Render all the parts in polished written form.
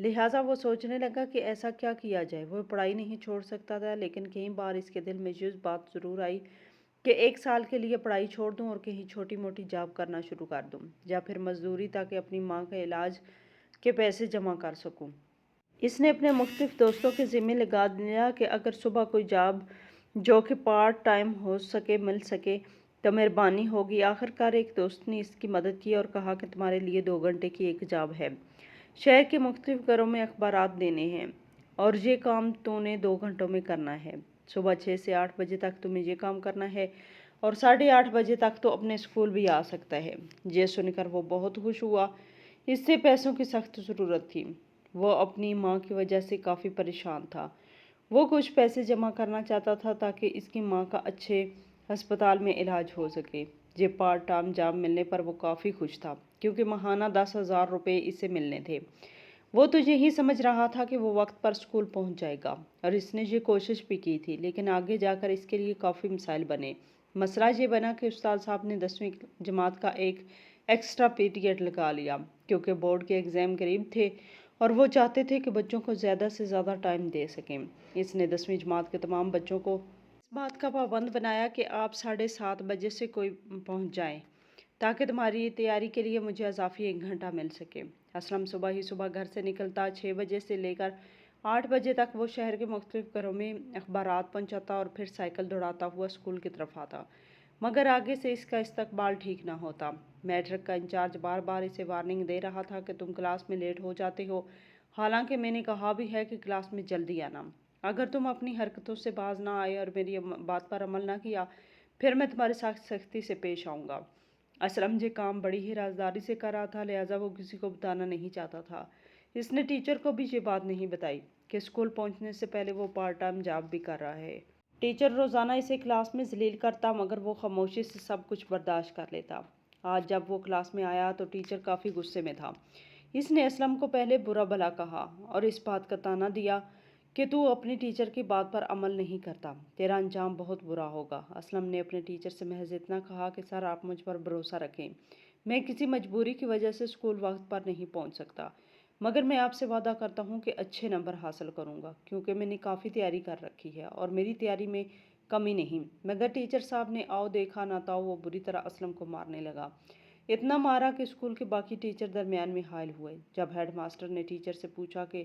لہٰذا وہ سوچنے لگا کہ ایسا کیا کیا جائے۔ وہ پڑھائی نہیں چھوڑ سکتا تھا، لیکن کئی بار اس کے دل میں یہ بات ضرور آئی کہ 1 سال کے لیے پڑھائی چھوڑ دوں اور کہیں چھوٹی موٹی جاب کرنا شروع کر دوں یا پھر مزدوری، تاکہ اپنی ماں کے علاج کے پیسے جمع کر سکوں۔ اس نے اپنے مختلف دوستوں کے ذمہ لگا دیا کہ اگر صبح کوئی جاب جو کہ پارٹ ٹائم ہو سکے مل سکے تو مہربانی ہوگی۔ آخرکار ایک دوست نے اس کی مدد کی اور کہا کہ تمہارے لیے 2 گھنٹے کی ایک جاب ہے، شہر کے مختلف گھروں میں اخبارات دینے ہیں، اور یہ کام تو نے 2 گھنٹوں میں کرنا ہے۔ صبح 6 سے 8 بجے تک تمہیں یہ کام کرنا ہے اور 8:30 بجے تک تو اپنے اسکول بھی آ سکتا ہے۔ یہ سن کر وہ بہت خوش ہوا۔ اس سے پیسوں کی سخت ضرورت تھی۔ وہ اپنی ماں کی وجہ سے کافی پریشان تھا۔ وہ کچھ پیسے جمع کرنا چاہتا تھا تاکہ اس کی ماں کا اچھے ہسپتال میں علاج ہو سکے۔ یہ پارٹ ٹائم جاب ملنے پر وہ کافی خوش تھا، کیونکہ ماہانہ 10,000 روپے اسے ملنے تھے۔ وہ تو یہی سمجھ رہا تھا کہ وہ وقت پر اسکول پہنچ جائے گا، اور اس نے یہ کوشش بھی کی تھی، لیکن آگے جا کر اس کے لیے کافی مسائل بنے۔ مسئلہ یہ بنا کہ استاد صاحب نے 10ویں جماعت کا ایک ایکسٹرا پیریڈ لگا لیا، کیونکہ بورڈ کے ایگزام قریب تھے اور وہ چاہتے تھے کہ بچوں کو زیادہ سے زیادہ ٹائم دے سکیں۔ اس نے 10ویں جماعت کے تمام بچوں کو اس بات کا پابند بنایا کہ آپ 7:30 بجے سے کوئی پہنچ جائیں، تاکہ تمہاری تیاری کے لیے مجھے اضافی 1 گھنٹہ مل سکے۔ اسلم صبح ہی صبح گھر سے نکلتا، 6 بجے سے لے کر 8 بجے تک وہ شہر کے مختلف گھروں میں اخبارات پہنچاتا اور پھر سائیکل دوڑاتا ہوا اسکول کی طرف آتا، مگر آگے سے اس کا استقبال ٹھیک نہ ہوتا۔ میٹرک کا انچارج بار بار اسے وارننگ دے رہا تھا کہ تم کلاس میں لیٹ ہو جاتے ہو، حالانکہ میں نے کہا بھی ہے کہ کلاس میں جلدی آنا۔ اگر تم اپنی حرکتوں سے باز نہ آئے اور میری بات پر عمل نہ کیا، پھر میں تمہارے ساتھ سختی سے پیش آؤں گا۔ اسلم یہ کام بڑی ہی رازداری سے کر رہا تھا، لہٰذا وہ کسی کو بتانا نہیں چاہتا تھا۔ اس نے ٹیچر کو بھی یہ بات نہیں بتائی کہ اسکول پہنچنے سے پہلے وہ پارٹ ٹائم جاب بھی کر رہا ہے۔ ٹیچر روزانہ اسے کلاس میں ذلیل کرتا، مگر وہ خاموشی سے سب کچھ برداشت کر لیتا۔ آج جب وہ کلاس میں آیا تو ٹیچر کافی غصے میں تھا۔ اس نے اسلم کو پہلے برا بھلا کہا اور اس بات کا طعنہ دیا کہ تو اپنی ٹیچر کی بات پر عمل نہیں کرتا، تیرا انجام بہت برا ہوگا۔ اسلم نے اپنے ٹیچر سے محض اتنا کہا کہ سر، آپ مجھ پر بھروسہ رکھیں، میں کسی مجبوری کی وجہ سے اسکول وقت پر نہیں پہنچ سکتا، مگر میں آپ سے وعدہ کرتا ہوں کہ اچھے نمبر حاصل کروں گا، کیونکہ میں نے کافی تیاری کر رکھی ہے اور میری تیاری میں کمی نہیں۔ مگر ٹیچر صاحب نے آؤ دیکھا نہ تاؤ وہ بری طرح اسلم کو مارنے لگا۔ اتنا مارا کہ اسکول کے باقی ٹیچر درمیان میں حائل ہوئے۔ جب ہیڈ ماسٹر نے ٹیچر سے پوچھا کہ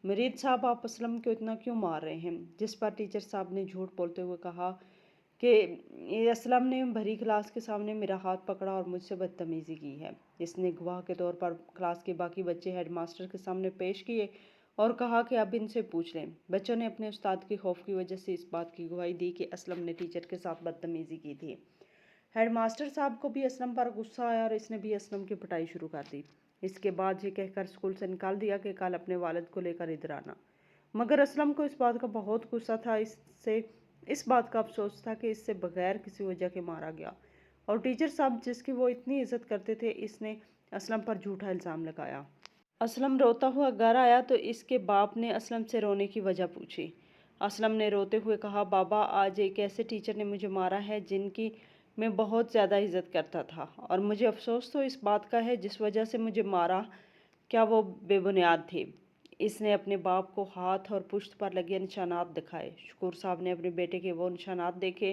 مرید صاحب، آپ اسلم کو اتنا کیوں مار رہے ہیں، جس پر ٹیچر صاحب نے جھوٹ بولتے ہوئے کہا کہ اسلم نے بھری کلاس کے سامنے میرا ہاتھ پکڑا اور مجھ سے بدتمیزی کی ہے۔ اس نے گواہ کے طور پر کلاس کے باقی بچے ہیڈ ماسٹر کے سامنے پیش کیے اور کہا کہ اب ان سے پوچھ لیں۔ بچوں نے اپنے استاد کے خوف کی وجہ سے اس بات کی گواہی دی کہ اسلم نے ٹیچر کے ساتھ بدتمیزی کی تھی۔ ہیڈ ماسٹر صاحب کو بھی اسلم پر غصہ آیا اور اس نے بھی اسلم کی پٹائی شروع کر دی۔ اس کے بعد یہ کہہ کر اسکول سے نکال دیا کہ کل اپنے والد کو لے کر ادھر آنا، مگر اسلم کو اس بات کا بہت غصہ تھا۔ اس بات کا افسوس تھا کہ اس سے بغیر کسی وجہ کے مارا گیا، اور ٹیچر صاحب جس کی وہ اتنی عزت کرتے تھے، اس نے اسلم پر جھوٹا الزام لگایا۔ اسلم روتا ہوا گھر آیا تو اس کے باپ نے اسلم سے رونے کی وجہ پوچھی۔ اسلم نے روتے ہوئے کہا، بابا، آج ایک ایسے ٹیچر نے مجھے مارا ہے جن کی میں بہت زیادہ عزت کرتا تھا، اور مجھے افسوس تو اس بات کا ہے جس وجہ سے مجھے مارا، کیا وہ بے بنیاد تھے۔ اس نے اپنے باپ کو ہاتھ اور پشت پر لگے نشانات دکھائے۔ شکور صاحب نے اپنے بیٹے کے وہ نشانات دیکھے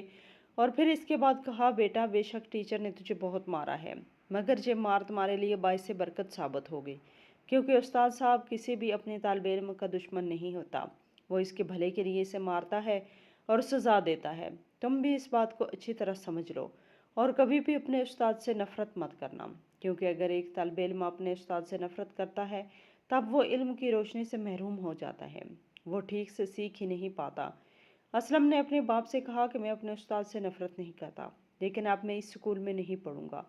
اور پھر اس کے بعد کہا، بیٹا، بے شک ٹیچر نے تجھے بہت مارا ہے، مگر یہ مار تمہارے لیے باعث برکت ثابت ہوگی، کیونکہ استاد صاحب کسی بھی اپنے طالب علم کا دشمن نہیں ہوتا، وہ اس کے بھلے کے لیے اسے مارتا ہے اور سزا دیتا ہے۔ تم بھی اس بات کو اچھی طرح سمجھ لو اور کبھی بھی اپنے استاد سے نفرت مت کرنا، کیونکہ اگر ایک طالب علم اپنے استاد سے نفرت کرتا ہے تب وہ علم کی روشنی سے محروم ہو جاتا ہے، وہ ٹھیک سے سیکھ ہی نہیں پاتا۔ اسلم نے اپنے باپ سے کہا کہ میں اپنے استاد سے نفرت نہیں کرتا، لیکن اب میں اس اسکول میں نہیں پڑھوں گا،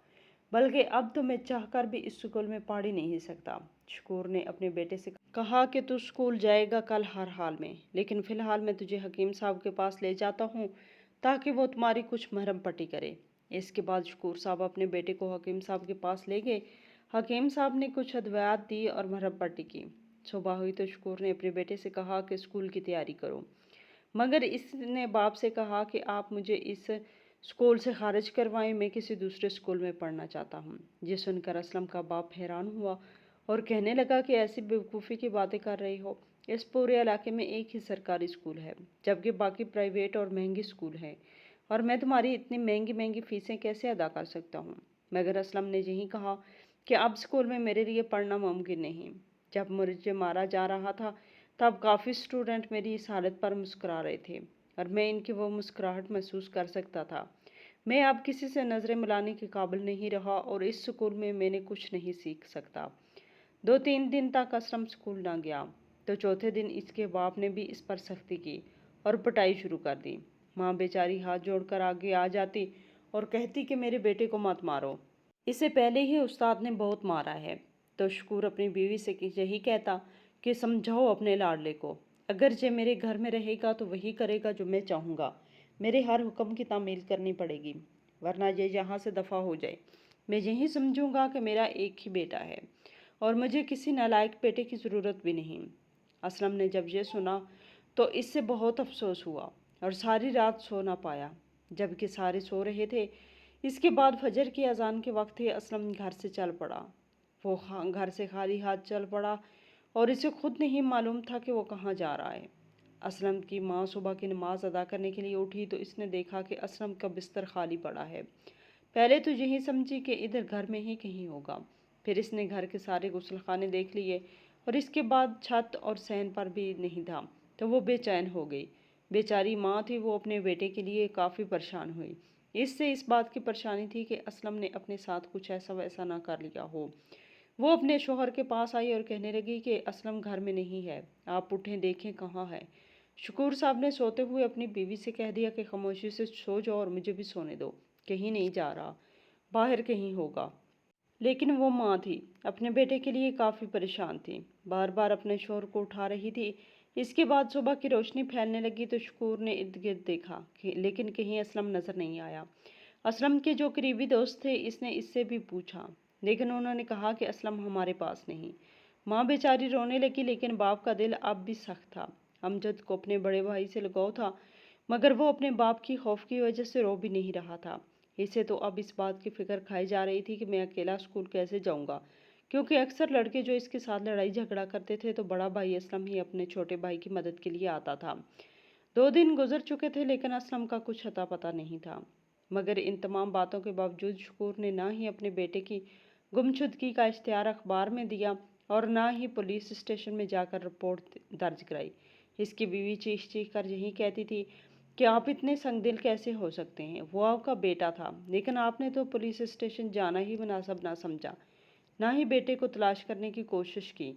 بلکہ اب تو میں چاہ کر بھی اس اسکول میں پڑھ ہی نہیں سکتا۔ شکور نے اپنے بیٹے سے کہا کہ تو اسکول جائے گا کل ہر حال میں، لیکن فی الحال میں تجھے حکیم صاحب کے پاس لے جاتا ہوں تاکہ وہ تمہاری کچھ مرہم پٹی کرے۔ اس کے بعد شکور صاحب اپنے بیٹے کو حکیم صاحب کے پاس لے گئے۔ حکیم صاحب نے کچھ ادویات دی اور مرہم پٹی کی۔ صبح ہوئی تو شکور نے اپنے بیٹے سے کہا کہ اسکول کی تیاری کرو، مگر اس نے باپ سے کہا کہ آپ مجھے اس اسکول سے خارج کروائیں، میں کسی دوسرے اسکول میں پڑھنا چاہتا ہوں۔ یہ سن کر اسلم کا باپ حیران ہوا اور کہنے لگا کہ ایسی بیوقوفی کی باتیں کر رہی ہو، اس پورے علاقے میں ایک ہی سرکاری اسکول ہے، جبکہ باقی پرائیویٹ اور مہنگے اسکول ہیں، اور میں تمہاری اتنی مہنگی مہنگی فیسیں کیسے ادا کر سکتا ہوں؟ مگر اسلم نے یہی کہا کہ اب اسکول میں میرے لیے پڑھنا ممکن نہیں۔ جب مجھے مارا جا رہا تھا تب کافی اسٹوڈنٹ میری اس حالت پر مسکرا رہے تھے، اور میں ان کی وہ مسکراہٹ محسوس کر سکتا تھا۔ میں اب کسی سے نظریں ملانے کے قابل نہیں رہا، اور اس اسکول میں نے کچھ نہیں سیکھ سکتا۔ 2-3 دن تک اسلم اسکول نہ گیا، تو چوتھے دن اس کے باپ نے بھی اس پر سختی کی اور پٹائی شروع کر دی۔ ماں بیچاری ہاتھ جوڑ کر آگے آ جاتی اور کہتی کہ میرے بیٹے کو مت مارو، اسے پہلے ہی استاد نے بہت مارا ہے۔ تو شکور اپنی بیوی سے یہی کہتا کہ سمجھاؤ اپنے لاڈلے کو، اگر یہ میرے گھر میں رہے گا تو وہی کرے گا جو میں چاہوں گا، میرے ہر حکم کی تعمیل کرنی پڑے گی، ورنہ یہ یہاں سے دفع ہو جائے۔ میں یہی سمجھوں گا کہ میرا ایک ہی بیٹا ہے اور مجھے کسی نالائق بیٹے کی ضرورت بھی نہیں۔ اسلم نے جب یہ سنا تو اس سے بہت افسوس ہوا اور ساری رات سو نہ پایا، جبکہ سارے سو رہے تھے۔ اس کے بعد فجر کی اذان کے وقت ہی اسلم گھر سے چل پڑا۔ وہ گھر سے خالی ہاتھ چل پڑا اور اسے خود نہیں معلوم تھا کہ وہ کہاں جا رہا ہے۔ اسلم کی ماں صبح کی نماز ادا کرنے کے لیے اٹھی تو اس نے دیکھا کہ اسلم کا بستر خالی پڑا ہے۔ پہلے تو یہی سمجھی کہ ادھر گھر میں ہی کہیں ہوگا، پھر اس نے گھر کے سارے غسل خانے دیکھ لیے اور اس کے بعد چھت اور صحن پر بھی نہیں تھا، تو وہ بے چین ہو گئی۔ بیچاری ماں تھی، وہ اپنے بیٹے کے لیے کافی پریشان ہوئی۔ اس سے اس بات کی پریشانی تھی کہ اسلم نے اپنے ساتھ کچھ ایسا ویسا نہ کر لیا ہو۔ وہ اپنے شوہر کے پاس آئی اور کہنے لگی کہ اسلم گھر میں نہیں ہے، آپ اٹھیں دیکھیں کہاں ہے۔ شکور صاحب نے سوتے ہوئے اپنی بیوی سے کہہ دیا کہ خاموشی سے سو جاؤ اور مجھے بھی سونے دو، کہیں نہیں جا رہا، باہر کہیں ہوگا۔ لیکن وہ ماں تھی، اپنے بیٹے کے لیے کافی پریشان تھی، بار بار اپنے شوہر کو اٹھا رہی تھی۔ اس کے بعد صبح کی روشنی پھیلنے لگی تو شکور نے ارد گرد دیکھا، لیکن کہیں اسلم نظر نہیں آیا۔ اسلم کے جو قریبی دوست تھے اس نے اس سے بھی پوچھا، لیکن انہوں نے کہا کہ اسلم ہمارے پاس نہیں۔ ماں بیچاری رونے لگی، لیکن باپ کا دل اب بھی سخت تھا۔ امجد کو اپنے بڑے بھائی سے لگاؤ تھا، مگر وہ اپنے باپ کی خوف کی وجہ سے رو بھی نہیں رہا تھا۔ اسے تو اب اس بات کی فکر کھائی جا رہی تھی کہ میں اکیلا اسکول کیسے جاؤں گا، کیونکہ اکثر لڑکے جو اس کے ساتھ لڑائی جھگڑا کرتے تھے تو بڑا بھائی اسلم ہی اپنے چھوٹے بھائی کی مدد کے لیے آتا تھا۔ 2 دن گزر چکے تھے لیکن اسلم کا کچھ اتا پتہ نہیں تھا، مگر ان تمام باتوں کے باوجود شکور نے نہ ہی اپنے بیٹے کی گمشدگی کا اشتہار اخبار میں دیا اور نہ ہی پولیس اسٹیشن میں جا کر رپورٹ درج کرائی۔ اس کی بیوی چیخ چیخ کر یہی کہتی تھی کہ آپ اتنے سنگ دل کیسے ہو سکتے ہیں، وہ آپ کا بیٹا تھا، لیکن آپ نے تو پولیس اسٹیشن جانا ہی مناسب نہ سمجھا، نہ ہی بیٹے کو تلاش کرنے کی کوشش کی۔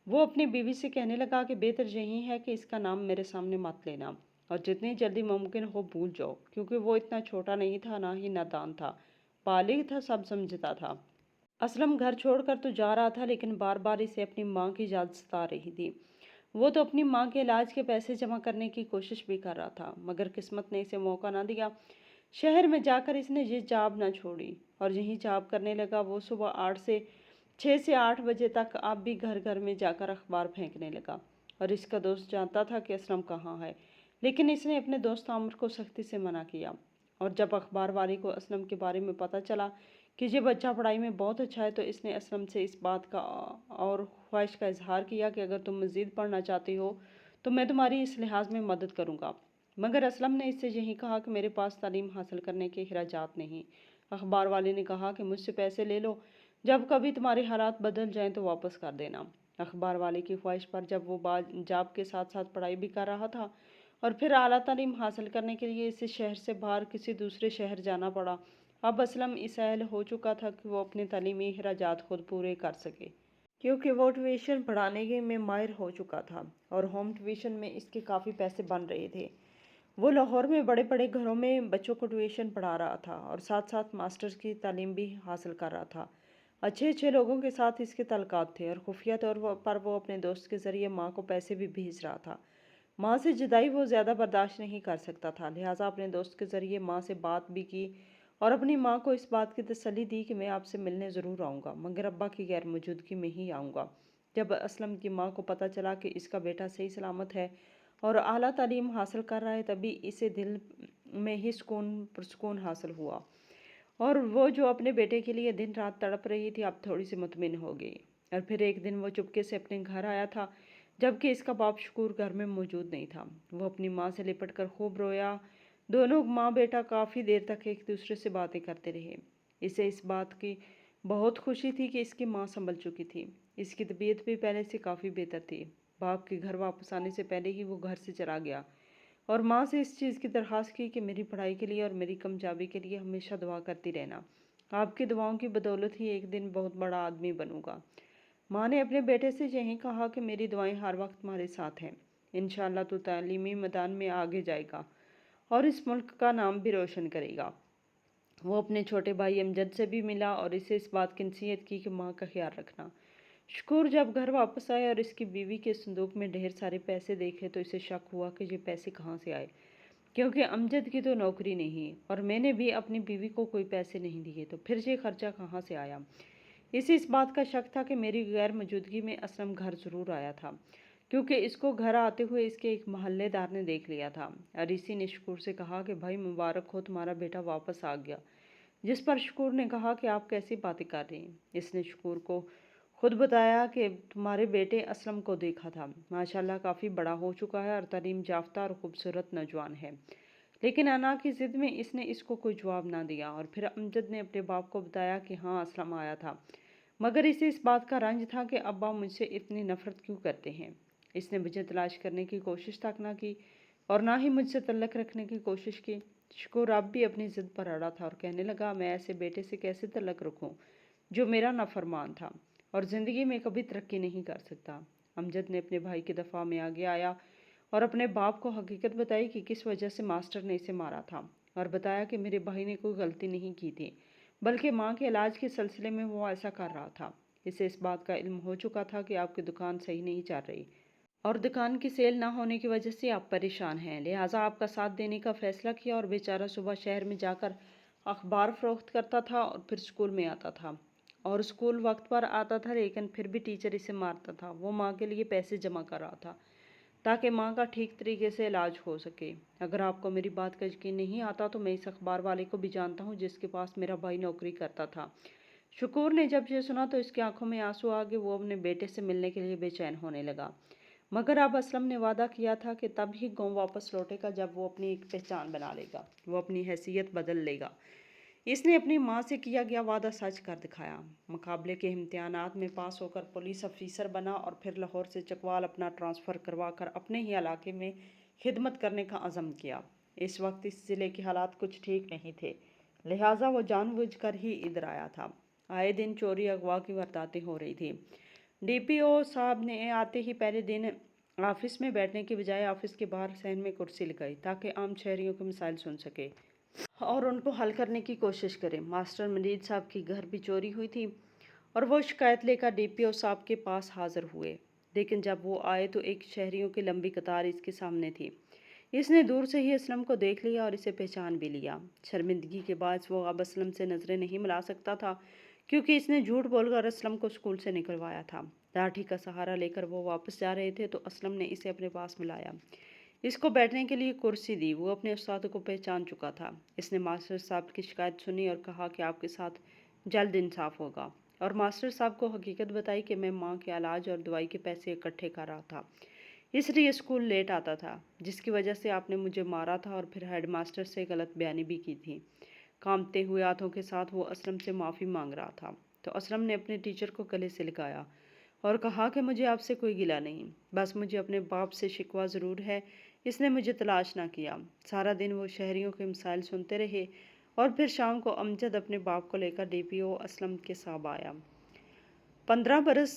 وہ اپنی بیوی سے کہنے لگا کہ بہتر یہی ہے کہ اس کا نام میرے سامنے مت لینا اور جتنی جلدی ممکن ہو بھول جاؤ، کیونکہ وہ اتنا چھوٹا نہیں تھا، نہ ہی نادان تھا، بالغ تھا، سب سمجھتا تھا۔ اسلم گھر چھوڑ کر تو جا رہا تھا لیکن بار بار اسے اپنی ماں کی یاد ستا رہی تھی۔ وہ تو اپنی ماں کے علاج کے پیسے جمع کرنے کی کوشش بھی کر رہا تھا، مگر قسمت نے اسے موقع نہ دیا۔ شہر میں جا کر اس نے یہ جاب نہ چھوڑی اور یہی جاب کرنے لگا۔ وہ صبح 6 سے 8 بجے تک اب بھی گھر گھر میں جا کر اخبار پھینکنے لگا، اور اس کا دوست جانتا تھا کہ اسلم کہاں ہے، لیکن اس نے اپنے دوست عامر کو سختی سے منع کیا۔ اور جب اخبار والی کو اسلم کے بارے میں پتہ چلا کہ یہ بچہ پڑھائی میں بہت اچھا ہے تو اس نے اسلم سے اس بات کا اور خواہش کا اظہار کیا کہ اگر تم مزید پڑھنا چاہتے ہو تو میں تمہاری اس لحاظ میں مدد کروں گا، مگر اسلم نے اس سے یہی کہا کہ میرے پاس تعلیم حاصل کرنے کے اخراجات نہیں۔ اخبار والے نے کہا کہ مجھ سے پیسے لے لو، جب کبھی تمہارے حالات بدل جائیں تو واپس کر دینا۔ اخبار والے کی خواہش پر جب وہ جاب کے ساتھ ساتھ پڑھائی بھی کر رہا تھا اور پھر اعلیٰ تعلیم حاصل کرنے کے لیے اسے شہر سے باہر کسی دوسرے شہر جانا پڑا۔ اب اسلم اس اہل ہو چکا تھا کہ وہ اپنے تعلیمی اخراجات خود پورے کر سکے، کیونکہ وہ ٹیوشن پڑھانے میں ماہر ہو چکا تھا اور ہوم ٹیوشن میں اس کے کافی پیسے بن رہے تھے۔ وہ لاہور میں بڑے بڑے گھروں میں بچوں کو ٹیوشن پڑھا رہا تھا اور ساتھ ساتھ ماسٹرز کی تعلیم بھی حاصل کر رہا تھا۔ اچھے اچھے لوگوں کے ساتھ اس کے تعلقات تھے اور خفیہ طور پر وہ اپنے دوست کے ذریعے ماں کو پیسے بھی بھیج رہا تھا۔ ماں سے جدائی وہ زیادہ برداشت نہیں کر سکتا تھا، لہٰذا اپنے دوست کے ذریعے ماں سے بات بھی کی اور اپنی ماں کو اس بات کی تسلی دی کہ میں آپ سے ملنے ضرور آؤں گا، مگر ابا کی غیر موجودگی میں ہی آؤں گا۔ جب اسلم کی ماں کو پتہ چلا کہ اس کا بیٹا صحیح سلامت ہے اور اعلیٰ تعلیم حاصل کر رہا ہے، تبھی اسے دل میں ہی پرسکون حاصل ہوا، اور وہ جو اپنے بیٹے کے لیے دن رات تڑپ رہی تھی اب تھوڑی سی مطمئن ہو گئی۔ اور پھر ایک دن وہ چپکے سے اپنے گھر آیا تھا جبکہ اس کا باپ شکور گھر میں موجود نہیں تھا۔ وہ اپنی ماں سے لپٹ کر خوب رویا۔ دونوں ماں بیٹا کافی دیر تک ایک دوسرے سے باتیں کرتے رہے۔ اسے اس بات کی بہت خوشی تھی کہ اس کی ماں سنبھل چکی تھی۔ اس کی طبیعت بھی پہلے سے کافی بہتر تھی۔ باپ کے گھر واپس آنے سے پہلے ہی وہ گھر سے چلا گیا اور ماں سے اس چیز کی درخواست کی کہ میری پڑھائی کے لیے اور میری کامیابی کے لیے ہمیشہ دعا کرتی رہنا۔ آپ کی دعاؤں کی بدولت ہی ایک دن بہت بڑا آدمی بنوں گا۔ ماں نے اپنے بیٹے سے یہی کہا کہ میری دعائیں ہر وقت تمہارے ساتھ ہیں۔ انشاءاللہ تو تعلیمی میدان میں آگے جائے گا اور اس ملک کا نام بھی روشن کرے گا۔ وہ اپنے چھوٹے بھائی امجد سے بھی ملا اور اسے اس بات کی نصیحت کی کہ ماں کا خیال رکھنا۔ شکور جب گھر واپس آئے اور اس کی بیوی کے صندوق میں ڈھیر سارے پیسے دیکھے تو اسے شک ہوا کہ یہ پیسے کہاں سے آئے، کیونکہ امجد کی تو نوکری نہیں اور میں نے بھی اپنی بیوی کو کوئی پیسے نہیں دیے، تو پھر یہ خرچہ کہاں سے آیا۔ اسے اس بات کا شک تھا کہ میری غیر موجودگی میں اسلم گھر ضرور آیا تھا، کیونکہ اس کو گھر آتے ہوئے اس کے ایک محلے دار نے دیکھ لیا تھا۔ اور اسی نے شکور سے کہا کہ بھائی مبارک ہو، تمہارا بیٹا واپس آ گیا۔ جس پر شکور نے کہا کہ آپ کیسی باتیں کر رہے ہیں۔ اس نے شکور کو خود بتایا کہ تمہارے بیٹے اسلم کو دیکھا تھا، ماشاءاللہ کافی بڑا ہو چکا ہے اور تعلیم یافتہ اور خوبصورت نوجوان ہے۔ لیکن انا کی ضد میں اس نے اس کو کوئی جواب نہ دیا اور پھر امجد نے اپنے باپ کو بتایا کہ ہاں اسلم آیا تھا، مگر اسے اس بات کا رنج تھا کہ ابا مجھ سے اتنی نفرت کیوں کرتے ہیں۔ اس نے مجھے تلاش کرنے کی کوشش تک نہ کی اور نہ ہی مجھ سے تعلق رکھنے کی کوشش کی۔ شکور اب بھی اپنی ضد پر اڑا تھا اور کہنے لگا میں ایسے بیٹے سے کیسے تعلق رکھوں جو میرا نافرمان تھا اور زندگی میں کبھی ترقی نہیں کر سکتا۔ امجد نے اپنے بھائی کے دفاع میں آگے آیا اور اپنے باپ کو حقیقت بتائی کہ کس وجہ سے ماسٹر نے اسے مارا تھا، اور بتایا کہ میرے بھائی نے کوئی غلطی نہیں کی تھی بلکہ ماں کے علاج کے سلسلے میں وہ ایسا کر رہا تھا۔ اسے اس بات کا علم ہو چکا تھا کہ آپ کی دکان صحیح نہیں چل رہی اور دکان کی سیل نہ ہونے کی وجہ سے آپ پریشان ہیں، لہٰذا آپ کا ساتھ دینے کا فیصلہ کیا اور بیچارہ صبح شہر میں جا کر اخبار فروخت کرتا تھا اور پھر اسکول میں آتا تھا اور اسکول وقت پر آتا تھا، لیکن پھر بھی ٹیچر اسے مارتا تھا۔ وہ ماں کے لیے پیسے جمع کر رہا تھا تاکہ ماں کا ٹھیک طریقے سے علاج ہو سکے۔ اگر آپ کو میری بات کا یقین نہیں آتا تو میں اس اخبار والے کو بھی جانتا ہوں جس کے پاس میرا بھائی نوکری کرتا تھا۔ شکور نے جب یہ سنا تو اس کی آنکھوں میں آنسو آ گئے۔ وہ اپنے بیٹے سے ملنے کے لیے بے چین ہونے لگا، مگر اب اسلم نے وعدہ کیا تھا کہ تب ہی گاؤں واپس لوٹے گا جب وہ اپنی ایک پہچان بنا لے گا، وہ اپنی حیثیت بدل لے گا۔ اس نے اپنی ماں سے کیا گیا وعدہ سچ کر دکھایا۔ مقابلے کے امتحانات میں پاس ہو کر پولیس افیسر بنا اور پھر لاہور سے چکوال اپنا ٹرانسفر کروا کر اپنے ہی علاقے میں خدمت کرنے کا عزم کیا۔ اس وقت اس ضلع کے حالات کچھ ٹھیک نہیں تھے، لہٰذا وہ جان بوجھ کر ہی ادھر آیا تھا۔ آئے دن چوری اغوا کی وارداتیں ہو رہی تھی۔ ڈی پی او صاحب نے آتے ہی پہلے دن آفس میں بیٹھنے کی بجائے آفس کے باہر صحن میں کرسی لگائی تاکہ عام شہریوں کے مسائل سن سکے اور ان کو حل کرنے کی کوشش کرے۔ ماسٹر مجید صاحب کی گھر بھی چوری ہوئی تھی اور وہ شکایت لے کر ڈی پی او صاحب کے پاس حاضر ہوئے، لیکن جب وہ آئے تو ایک شہریوں کی لمبی قطار اس کے سامنے تھی۔ اس نے دور سے ہی اسلم کو دیکھ لیا اور اسے پہچان بھی لیا۔ شرمندگی کے باعث وہ اب اسلم سے نظریں نہیں ملا سکتا تھا کیونکہ اس نے جھوٹ بول کر اسلم کو اسکول سے نکلوایا تھا۔ لاٹھی کا سہارا لے کر وہ واپس جا رہے تھے تو اسلم نے اسے اپنے پاس ملایا، اس کو بیٹھنے کے لیے کرسی دی۔ وہ اپنے استاد کو پہچان چکا تھا۔ اس نے ماسٹر صاحب کی شکایت سنی اور کہا کہ آپ کے ساتھ جلد انصاف ہوگا، اور ماسٹر صاحب کو حقیقت بتائی کہ میں ماں کے علاج اور دوائی کے پیسے اکٹھے کر رہا تھا، اس لیے اسکول لیٹ آتا تھا، جس کی وجہ سے آپ نے مجھے مارا تھا اور پھر ہیڈ ماسٹر سے غلط بیانی بھی کی تھی۔ کانپتے ہوئے ہاتھوں کے ساتھ وہ اسلم سے معافی مانگ رہا تھا تو اسلم نے اپنے ٹیچر کو گلے سے لگایا اور کہا کہ مجھے آپ سے کوئی گلہ نہیں، بس مجھے اپنے باپ سے شکوہ ضرور ہے، اس نے مجھے تلاش نہ کیا۔ سارا دن وہ شہریوں کے مسائل سنتے رہے اور پھر شام کو امجد اپنے باپ کو لے کر ڈی پی او اسلم کے ساتھ آیا۔ 15 برس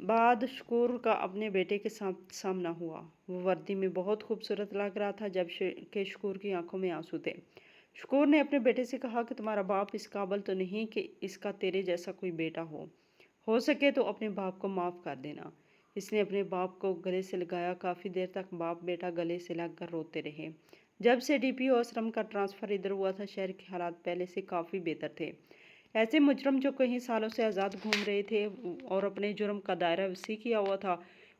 بعد شکور کا اپنے بیٹے کے ساتھ سامنا ہوا۔ وہ وردی میں بہت خوبصورت لگ رہا تھا جب کہ شکور کی آنکھوں میں آنسو تھے۔ شکور نے اپنے بیٹے سے کہا کہ تمہارا باپ اس قابل تو نہیں کہ اس کا تیرے جیسا کوئی بیٹا ہو سکے تو اپنے باپ کو معاف کر دینا۔ اس نے اپنے باپ کو گلے سے لگایا۔ کافی دیر تک باپ بیٹا گلے سے لگ کر روتے رہے۔ جب سے ڈی پی او اسلم کا ٹرانسفر ادھر ہوا تھا شہر کے حالات پہلے سے کافی بہتر تھے۔ ایسے مجرم جو کئی سالوں سے آزاد گھوم رہے تھے اور اپنے جرم کا دائرہ وسیع کیا ہوا تھا،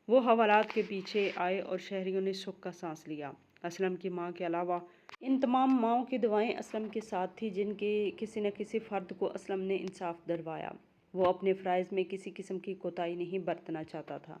وہ حوالات کے پیچھے آئے اور شہریوں نے سکھ کا سانس لیا۔ اسلم کی ماں کے علاوہ ان تمام ماؤں کی دعائیں اسلم کے ساتھ تھیں جن کے کسی نہ کسی فرد کو اسلم نے انصاف دلوایا۔ وہ اپنے فرائض میں کسی قسم کی کوتاہی نہیں برتنا چاہتا تھا۔